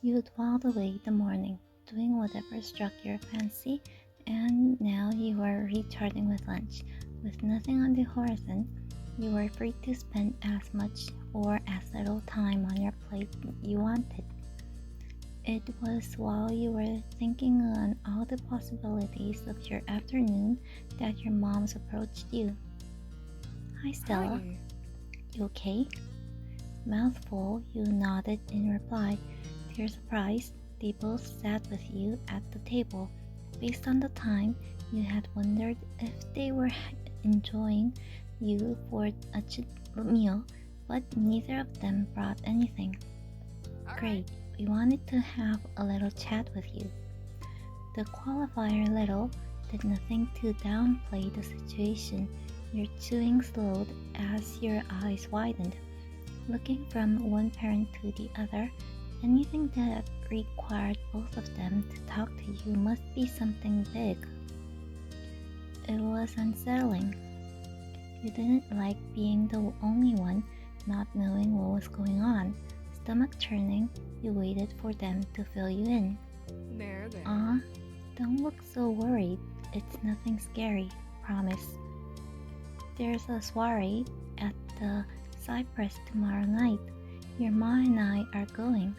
You'd whiled away the morning, doing whatever struck your fancy, and now you were recharging with lunch. With nothing on the horizon, you were free to spend as much or as little time on your plate you wanted. It was while you were thinking on all the possibilities of your afternoon that your mom's approached you. Hi, Stella. Hi. You okay? Mouthful, you nodded in reply. To your surprise, they both sat with you at the table. Based on the time, you had wondered if they were enjoying you for a meal, but neither of them brought anything. Great, we wanted to have a little chat with you. The qualifier little did nothing to downplay the situation. Your chewing slowed as your eyes widened. Looking from one parent to the other, anything that required both of them to talk to you must be something big. It was unsettling. You didn't like being the only one not knowing what was going on. Stomach churning, you waited for them to fill you in. There, there. Don't look so worried. It's nothing scary, promise. There's a soiree at the Cypress tomorrow night. Your ma and I are going.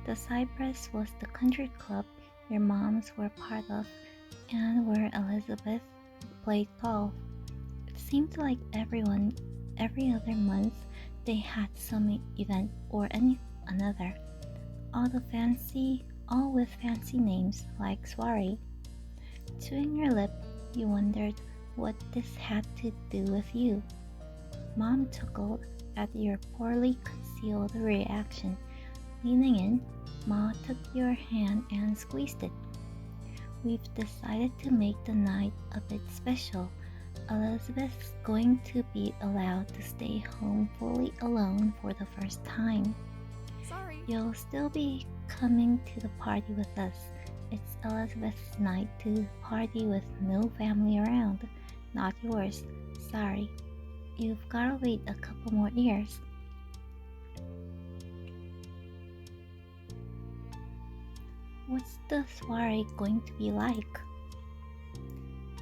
The Cypress was the country club your moms were part of and where Elizabeth played golf. It seemed like every other month they had some event or another. All with fancy names like soiree. Chewing your lip, you wondered what this had to do with you. Mom chuckled at your poorly concealed reaction. Leaning in, Ma took your hand and squeezed it. We've decided to make the night a bit special. Elizabeth's going to be allowed to stay home fully alone for the first time. Sorry. You'll still be coming to the party with us. It's Elizabeth's night to party with no family around. Not yours. Sorry. You've gotta wait a couple more years. What's the soiree going to be like?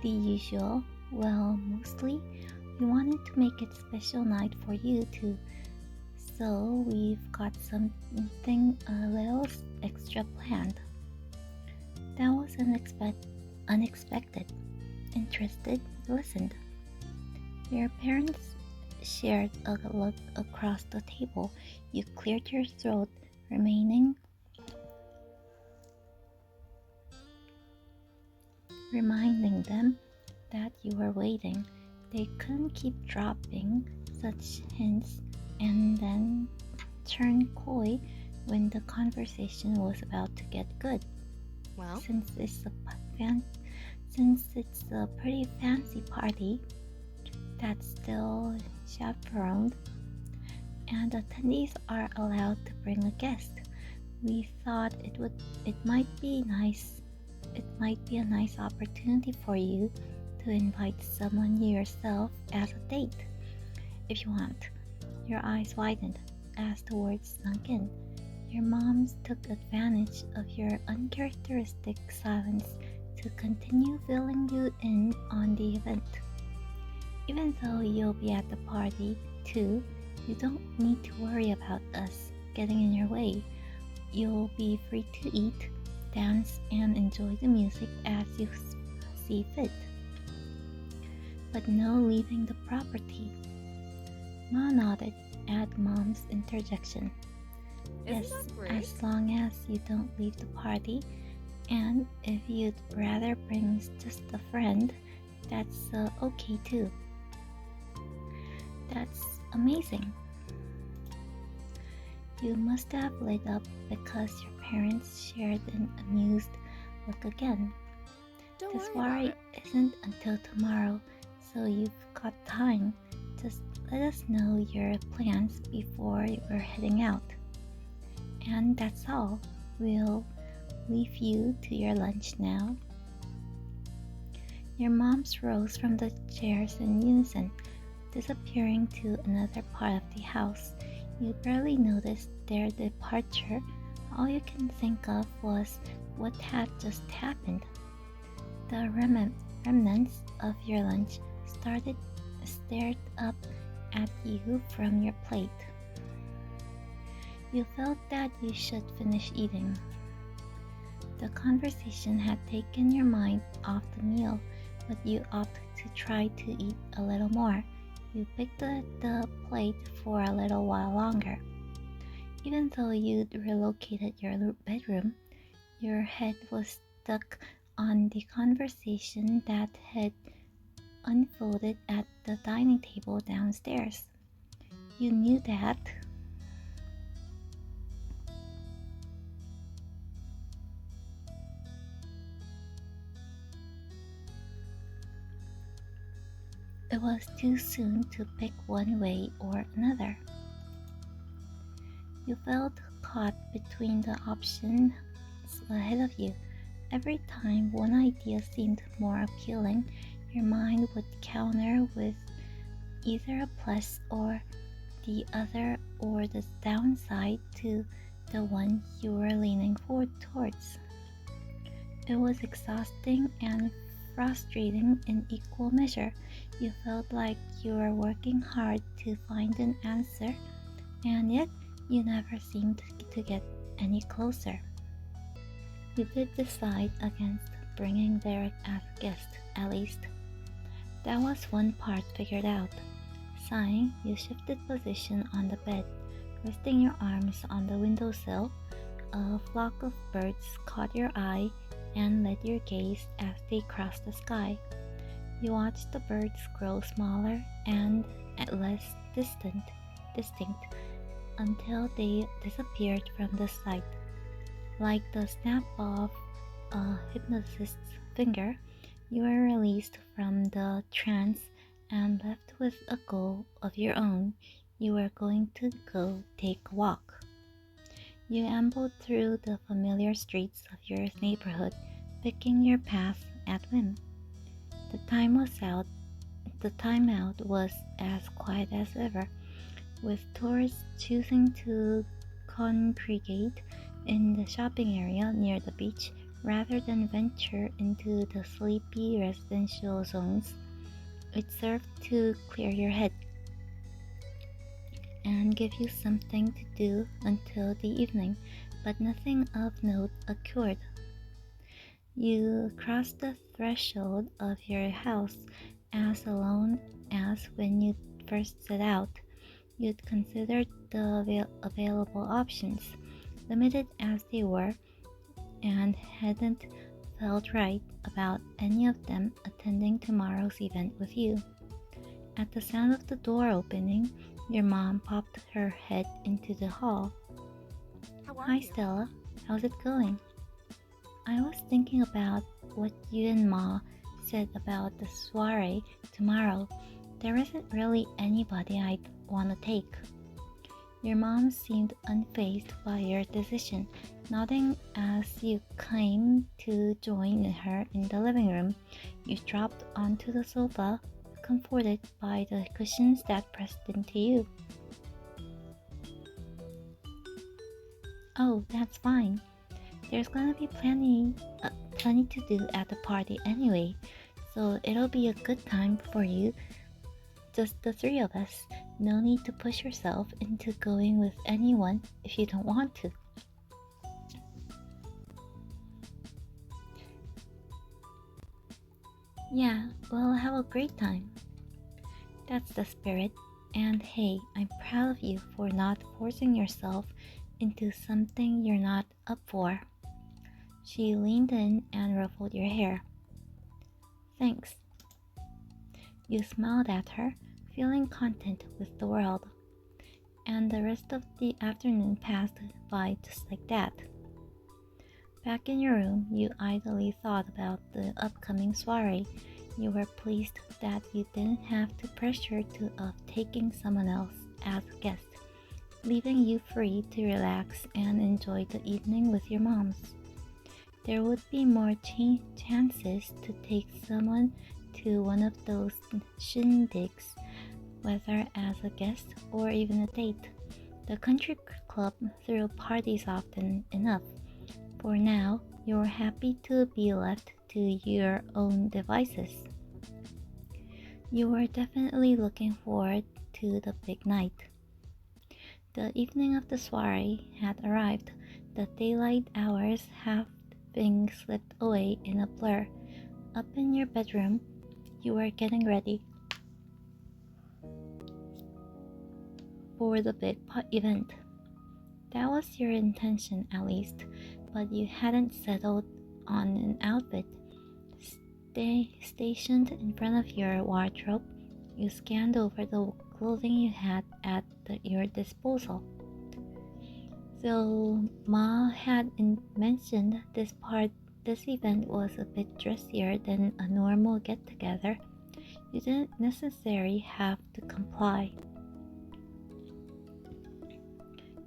The usual. Well, mostly. We wanted to make it a special night for you too. So we've got something a little extra planned. That was unexpected. Interested, listened. Your parents shared a look across the table. You cleared your throat, reminding them that you were waiting. They couldn't keep dropping such hints and then turn coy when the conversation was about to get good. Well, Since it's a pretty fancy party that's still chaperoned, and attendees are allowed to bring a guest, we thought it might be a nice opportunity for you to invite someone yourself as a date. If you want. Your eyes widened as the words sunk in. Your moms took advantage of your uncharacteristic silence to continue filling you in on the event. Even though you'll be at the party too, you don't need to worry about us getting in your way. You'll be free to eat, dance, and enjoy the music as you see fit. But no leaving the property. Ma nodded at Mom's interjection. isn't Yes, that great? as long as you don't leave the party, and if you'd rather bring just a friend, that's okay too. That's amazing. You must have lit up because your parents shared an amused look again. Don't The worry about soiree it. isn't until tomorrow, so you've got time. Just let us know your plans before we're heading out. And that's all. We'll leave you to your lunch now. Your moms rose from the chairs in unison, disappearing to another part of the house. You barely noticed their departure, all you can think of was what had just happened. The remnants of your lunch stared up at you from your plate. You felt that you should finish eating. The conversation had taken your mind off the meal, but you opted to try to eat a little more. You picked at the plate for a little while longer. Even though you'd relocated your bedroom, your head was stuck on the conversation that had unfolded at the dining table downstairs. You knew that it was too soon to pick one way or another. You felt caught between the options ahead of you. Every time one idea seemed more appealing, your mind would counter with either a plus or the other or the downside to the one you were leaning towards. It was exhausting and frustrating in equal measure. You felt like you were working hard to find an answer, and yet you never seemed to get any closer. You did decide against bringing Derek as a guest, at least. That was one part figured out. Sighing, you shifted position on the bed, resting your arms on the windowsill. A flock of birds caught your eye and led your gaze as they crossed the sky. You watched the birds grow smaller and less distinct until they disappeared from the sight. Like the snap of a hypnotist's finger, you were released from the trance and left with a goal of your own. You were going to go take a walk. You ambled through the familiar streets of your neighborhood, picking your path at whim. The timeout was as quiet as ever, with tourists choosing to congregate in the shopping area near the beach rather than venture into the sleepy residential zones. It served to clear your head and give you something to do until the evening, but nothing of note occurred. You crossed the threshold of your house as alone as when you first set out. You'd considered the available options, limited as they were, and hadn't felt right about any of them attending tomorrow's event with you. At the sound of the door opening, your mom popped her head into the hall. Hi, Stella. How's it going? I was thinking about what you and Ma said about the soiree tomorrow. There isn't really anybody I'd want to take. Your mom seemed unfazed by your decision, nodding as you came to join her in the living room. You dropped onto the sofa, comforted by the cushions that pressed into you. Oh, that's fine. There's gonna be plenty to do at the party anyway, so it'll be a good time for you. Just the three of us. No need to push yourself into going with anyone if you don't want to. Yeah, we'll have a great time. That's the spirit. And hey, I'm proud of you for not forcing yourself into something you're not up for. She leaned in and ruffled your hair. Thanks. You smiled at her, feeling content with the world. And the rest of the afternoon passed by just like that. Back in your room, you idly thought about the upcoming soiree. You were pleased that you didn't have the pressure of taking someone else as a guest, leaving you free to relax and enjoy the evening with your moms. There would be more chances to take someone to one of those shindigs, whether as a guest or even a date. The country club threw parties often enough. For now, you're happy to be left to your own devices. You were definitely looking forward to the big night. The evening of the soiree had arrived, the daylight hours having slipped away in a blur. Up in your bedroom, you were getting ready for the big event. That was your intention, at least, but you hadn't settled on an outfit. Stationed in front of your wardrobe, you scanned over the clothing you had at your disposal. Though Ma had mentioned this event was a bit dressier than a normal get-together, you didn't necessarily have to comply.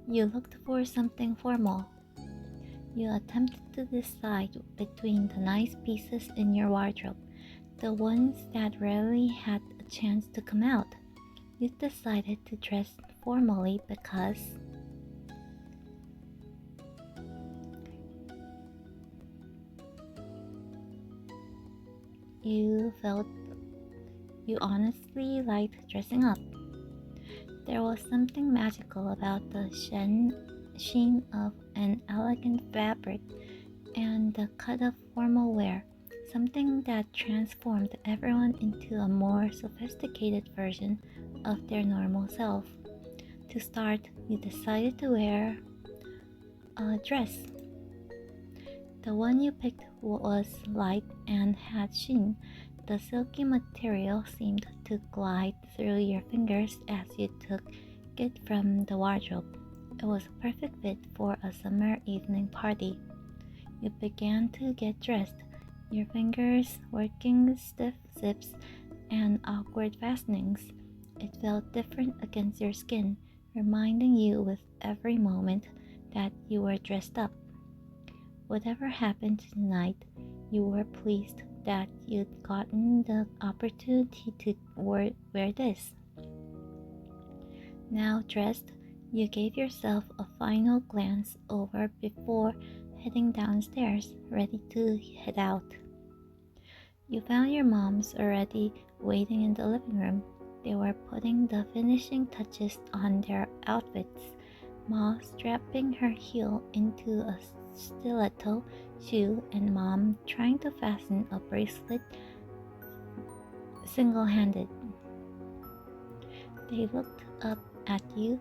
You looked for something formal. You attempted to decide between the nice pieces in your wardrobe, the ones that rarely had a chance to come out. You decided to dress formally because you felt you honestly liked dressing up. There was something magical about the sheen of an elegant fabric and the cut of formal wear, something that transformed everyone into a more sophisticated version of their normal self. To start, you decided to wear a dress. The one you picked was light and had sheen. The silky material seemed to glide through your fingers as you took it from the wardrobe. It was a perfect fit for a summer evening party. You began to get dressed, your fingers working stiff zips and awkward fastenings. It felt different against your skin, reminding you with every moment that you were dressed up. Whatever happened tonight, you were pleased that you'd gotten the opportunity to wear this. Now dressed, you gave yourself a final glance over before heading downstairs, ready to head out. You found your moms already waiting in the living room. They were putting the finishing touches on their outfits, Ma strapping her heel into a stiletto shoe and Mom trying to fasten a bracelet single-handed. They looked up as you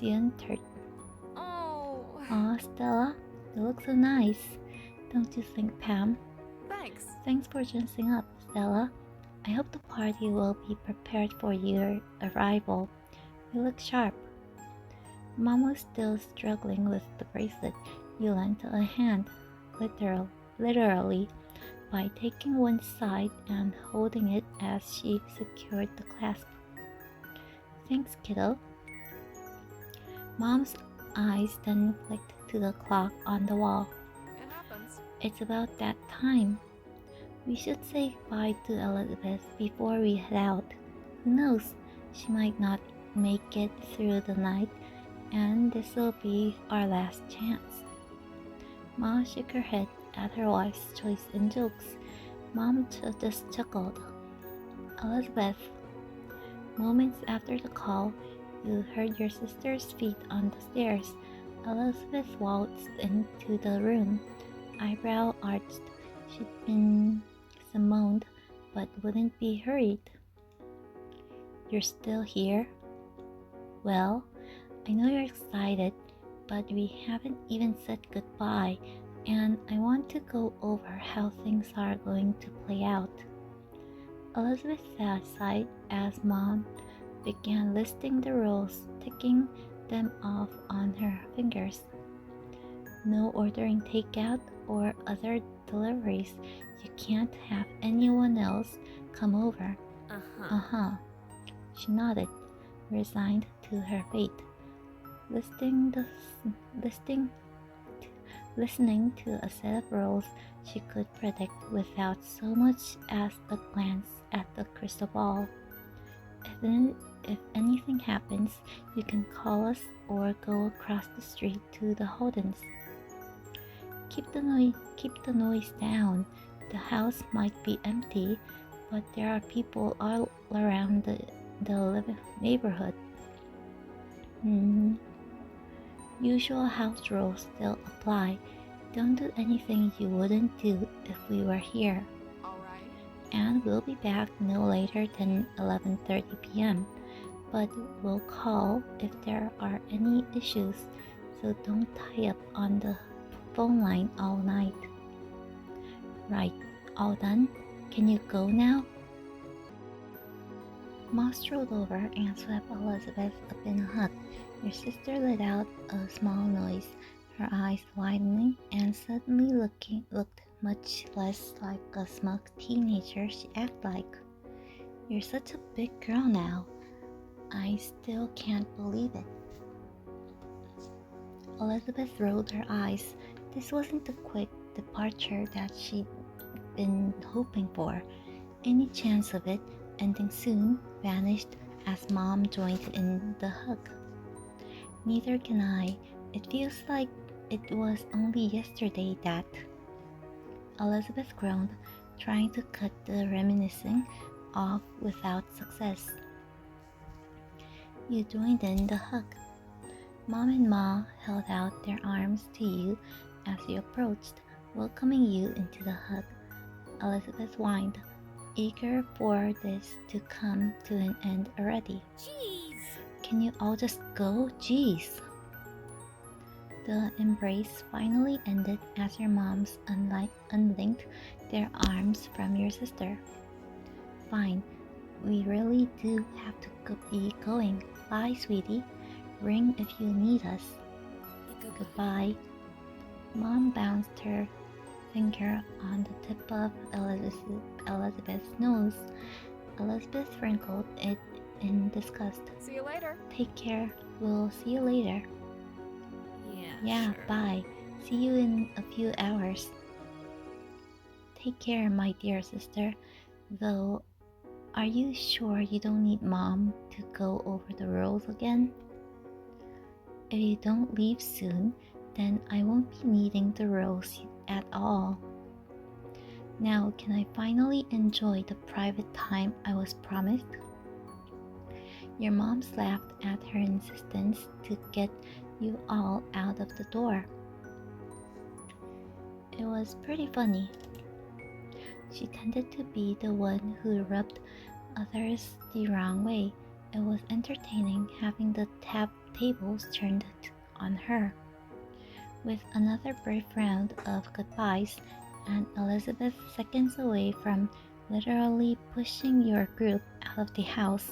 entered. Aw, Stella, you look so nice. Don't you think, Pam? Thanks. Thanks for dressing up, Stella. I hope the party will be prepared for your arrival. You look sharp. Mom was still struggling with the bracelet. You lent a hand, literally, by taking one side and holding it as she secured the clasp. Thanks, kiddo. Mom's eyes then flicked to the clock on the wall. It happens. It's about that time. We should say goodbye to Elizabeth before we head out. Who knows? She might not make it through the night, and this will be our last chance. Ma shook her head at her wife's choice in jokes. Mom just chuckled. Elizabeth. Moments after the call, you heard your sister's feet on the stairs. Elizabeth waltzed into the room, eyebrow arched. She'd been summoned, but wouldn't be hurried. You're still here? Well, I know you're excited, but we haven't even said goodbye, and I want to go over how things are going to play out. Elizabeth sat aside as Mom began listing the rules, ticking them off on her fingers. No ordering takeout or other deliveries. You can't have anyone else come over. Uh-huh. She nodded, resigned to her fate. Listening to a set of rules she could predict without so much as a glance at the crystal ball. if anything happens, you can call us or go across the street to the Holdens. Keep the noise down. The house might be empty, but there are people all around the neighborhood. Usual house rules still apply. Don't do anything you wouldn't do if we were here. Alright. And we'll be back no later than 11:30 p.m. But we'll call if there are any issues, so don't tie up on the phone line all night. Right, all done? Can you go now? Ma strolled over and swept Elizabeth up in a hug. Your sister let out a small noise, her eyes widening, and suddenly looked much less like a smug teenager she acted like. You're such a big girl now. I still can't believe it. Elizabeth rolled her eyes. This wasn't the quick departure that she'd been hoping for. Any chance of it ending soon vanished as Mom joined in the hug. Neither can I. It feels like it was only yesterday that... Elizabeth groaned, trying to cut the reminiscing off without success. You joined in the hug. Mom and Ma held out their arms to you as you approached, welcoming you into the hug. Elizabeth whined, eager for this to come to an end already. Jeez! Can you all just go? Jeez! The embrace finally ended as your moms unlinked their arms from your sister. Fine, we really do have to be going. Bye, sweetie. Ring if you need us. Goodbye. Mom bounced her finger on the tip of Elizabeth's nose. Elizabeth wrinkled it in disgust. See you later. Take care. We'll see you later. Yeah, Sure. bye. See you in a few hours. Take care, my dear sister. Though, are you sure you don't need Mom to go over the rules again? If you don't leave soon, then I won't be needing the rules at all. Now, can I finally enjoy the private time I was promised? Your mom laughed at her insistence to get you all out of the door. It was pretty funny. She tended to be the one who rubbed others the wrong way. It was entertaining having the tables turned on her. With another brief round of goodbyes and Elizabeth seconds away from literally pushing your group out of the house,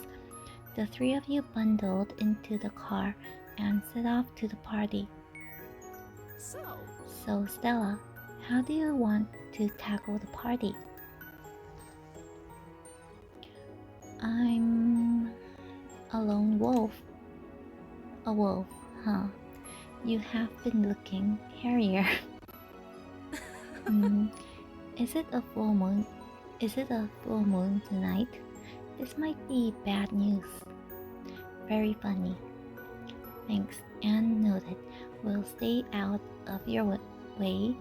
the three of you bundled into the car and set off to the party. So Stella, how do you want to tackle the party? I'm a lone wolf. A wolf, huh? You have been looking hairier. Is it a full moon? Is it a full moon tonight? This might be bad news. Very funny. Thanks, and noted. We'll stay out of your way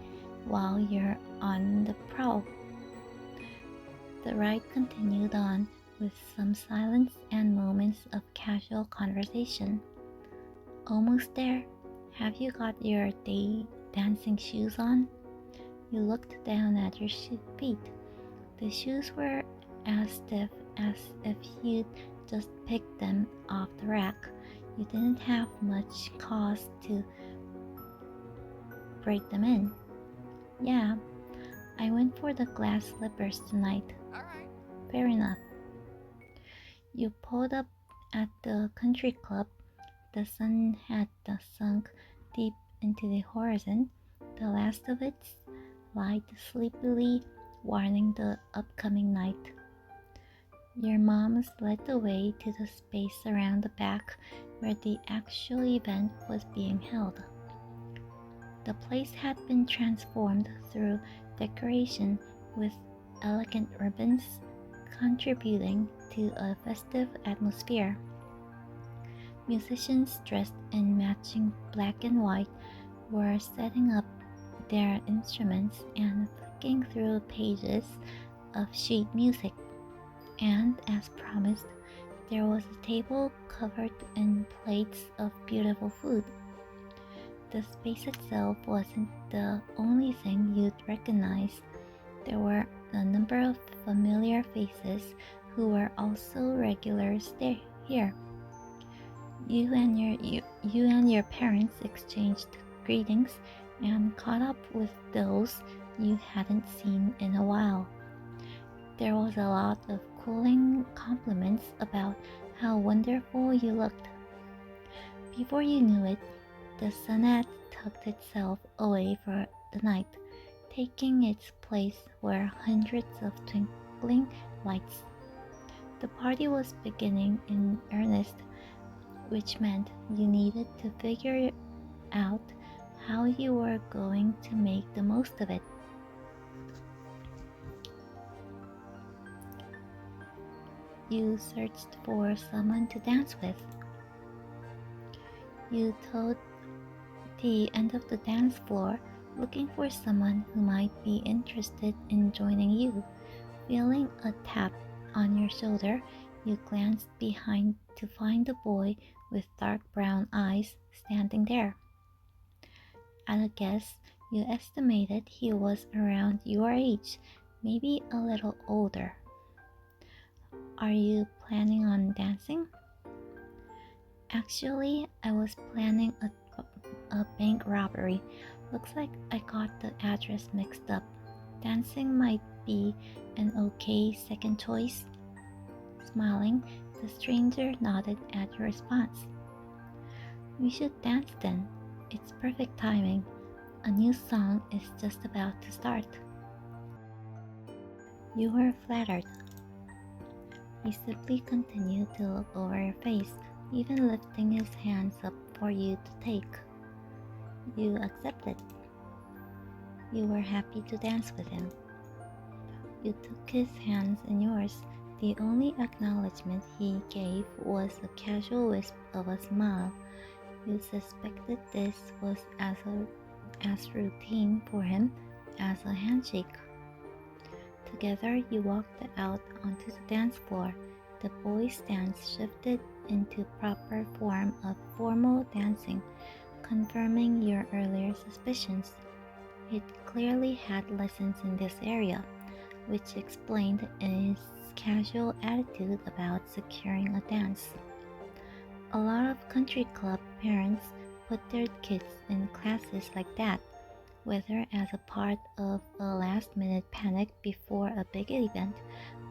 while you're on the prowl. The ride continued on with some silence and moments of casual conversation. Almost there. Have you got your dancing shoes on? You looked down at your feet. The shoes were as stiff as if you'd just picked them off the rack. You didn't have much cause to break them in. Yeah, I went for the glass slippers tonight. Alright. Fair enough. You pulled up at the country club. The sun had sunk deep into the horizon, the last of its light sleepily warning the upcoming night. Your moms led the way to the space around the back where the actual event was being held. The place had been transformed through decoration with elegant ribbons contributing to a festive atmosphere. Musicians dressed in matching black and white were setting up their instruments and flicking through pages of sheet music. And as promised, there was a table covered in plates of beautiful food. The space itself wasn't the only thing you'd recognize. There were a number of familiar faces who were also regulars here. You and your parents exchanged greetings and caught up with those you hadn't seen in a while. There was a lot of cooling compliments about how wonderful you looked. Before you knew it, the sun had tucked itself away for the night, taking its place where hundreds of twinkling lights. The party was beginning in earnest, which meant you needed to figure out how you were going to make the most of it. You searched for someone to dance with. You toed the end of the dance floor, looking for someone who might be interested in joining you. Feeling a tap on your shoulder, you glanced behind to find a boy with dark brown eyes standing there. At a guess, you estimated he was around your age, maybe a little older. Are you planning on dancing? Actually, I was planning a bank robbery. Looks like I got the address mixed up. Dancing might be an okay second choice. Smiling, the stranger nodded at your response. We should dance then. It's perfect timing. A new song is just about to start. You were flattered. He simply continued to look over your face, even lifting his hands up for you to take. You accepted. You were happy to dance with him. You took his hands in yours. The only acknowledgement he gave was a casual wisp of a smile. You suspected this was as routine for him as a handshake. Together you walked out onto the dance floor. The boys' dance shifted into proper form of formal dancing, confirming your earlier suspicions. It clearly had lessons in this area, which explained his casual attitude about securing a dance. A lot of country club parents put their kids in classes like that, whether as a part of a last-minute panic before a big event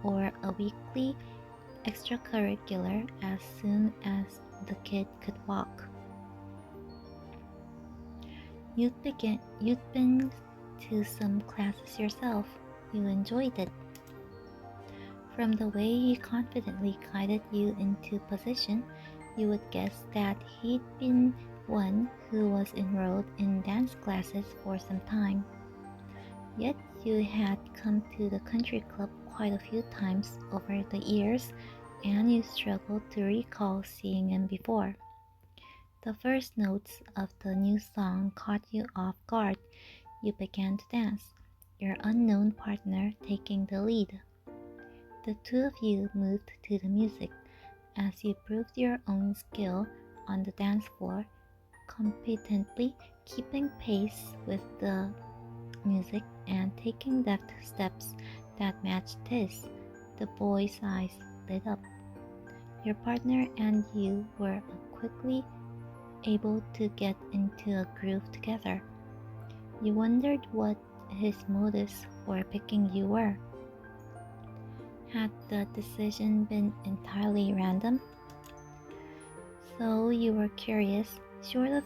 or a weekly extracurricular as soon as the kid could walk. You'd been to some classes yourself. You enjoyed it. From the way he confidently guided you into position, you would guess that he'd been one who was enrolled in dance classes for some time. Yet you had come to the country club quite a few times over the years, and you struggled to recall seeing him before. The first notes of the new song caught you off guard. You began to dance, your unknown partner taking the lead. The two of you moved to the music as you proved your own skill on the dance floor, competently keeping pace with the music and taking deft steps that matched his. The boy's eyes lit up. Your partner and you were quickly able to get into a groove together. You wondered what his motives for picking you were. Had the decision been entirely random? So you were curious, short of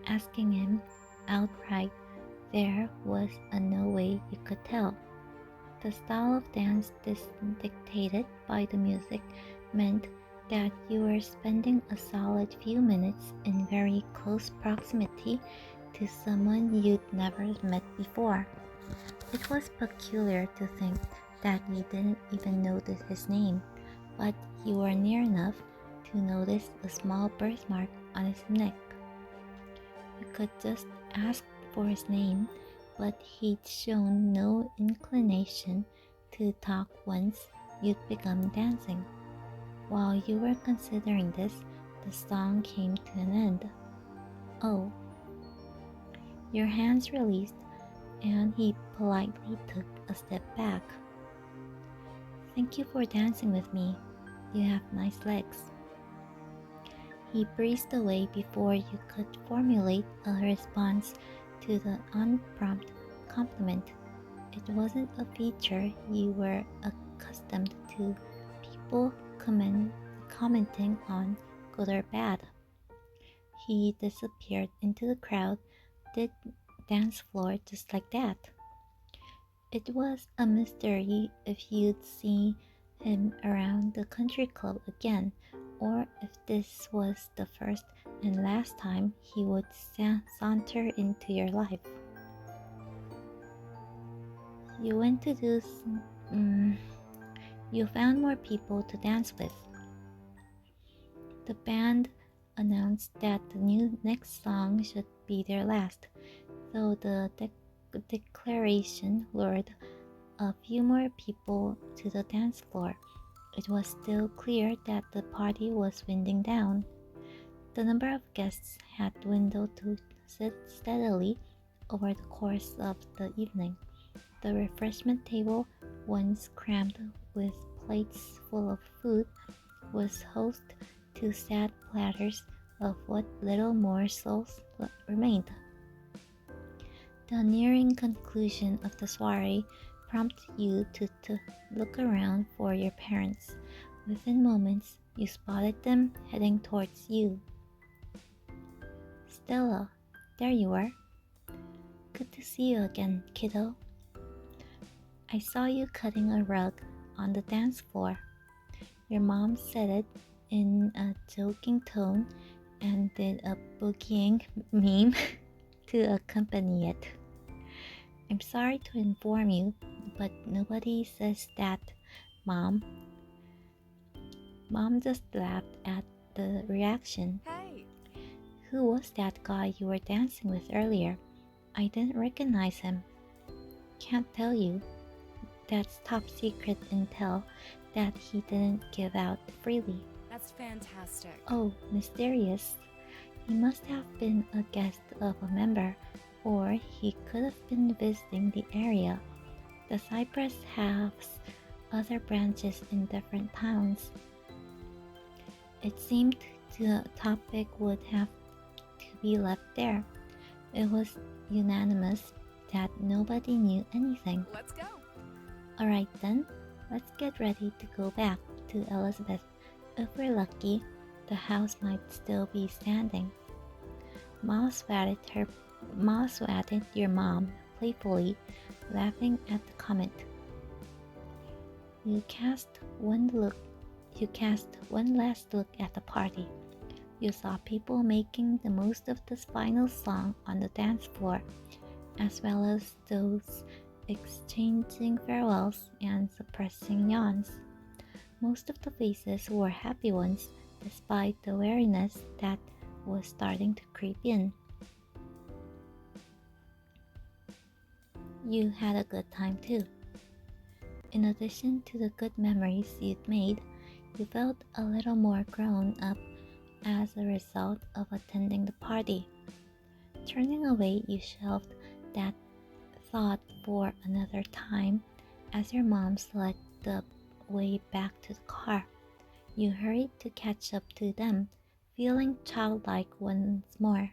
asking him outright. There was no way you could tell. The style of dance dictated by the music meant that you were spending a solid few minutes in very close proximity to someone you'd never met before. It was peculiar to think that you didn't even know his name, but you were near enough to notice a small birthmark on his neck. You could just ask for his name, but he'd shown no inclination to talk once you'd begun dancing. While you were considering this, the song came to an end. Oh. Your hands released, and he politely took a step back. Thank you for dancing with me. You have nice legs. He breezed away before you could formulate a response to the unprompted compliment. It wasn't a feature you were accustomed to people commenting on, good or bad. He disappeared into the crowded dance floor just like that. It was a mystery if you'd see him around the country club again, or if this was the first and last time he would saunter into your life. You went to do you found more people to dance with. The band announced that the next song should be their last, though the declaration lured a few more people to the dance floor. It was still clear that the party was winding down. The number of guests had dwindled to sit steadily over the course of the evening. The refreshment table, once crammed with plates full of food, was host to sad platters of what little morsels remained. The nearing conclusion of the soiree prompted you to look around for your parents. Within moments, you spotted them heading towards you. Stella, there you are. Good to see you again, kiddo. I saw you cutting a rug on the dance floor. Your mom said it in a joking tone and did a boogieing meme to accompany it. I'm sorry to inform you, but nobody says that, Mom. Mom just laughed at the reaction. Hey! Who was that guy you were dancing with earlier? I didn't recognize him. Can't tell you. That's top secret intel that he didn't give out freely. That's fantastic. Oh, mysterious. He must have been a guest of a member, or he could have been visiting the area. The Cypress has other branches in different towns. It seemed the topic would have to be left there. It was unanimous that nobody knew anything. Let's go. Alright then, let's get ready to go back to Elizabeth. If we're lucky, the house might still be standing. Ma swatted your mom playfully, laughing at the comment. You cast one last look at the party. You saw people making the most of the final song on the dance floor, as well as those exchanging farewells and suppressing yawns. Most of the faces were happy ones, despite the weariness that was starting to creep in. You had a good time too. In addition to the good memories you'd made, you felt a little more grown up as a result of attending the party. Turning away, you shelved that thought for another time as your mom led the way back to the car. You hurried to catch up to them, feeling childlike once more.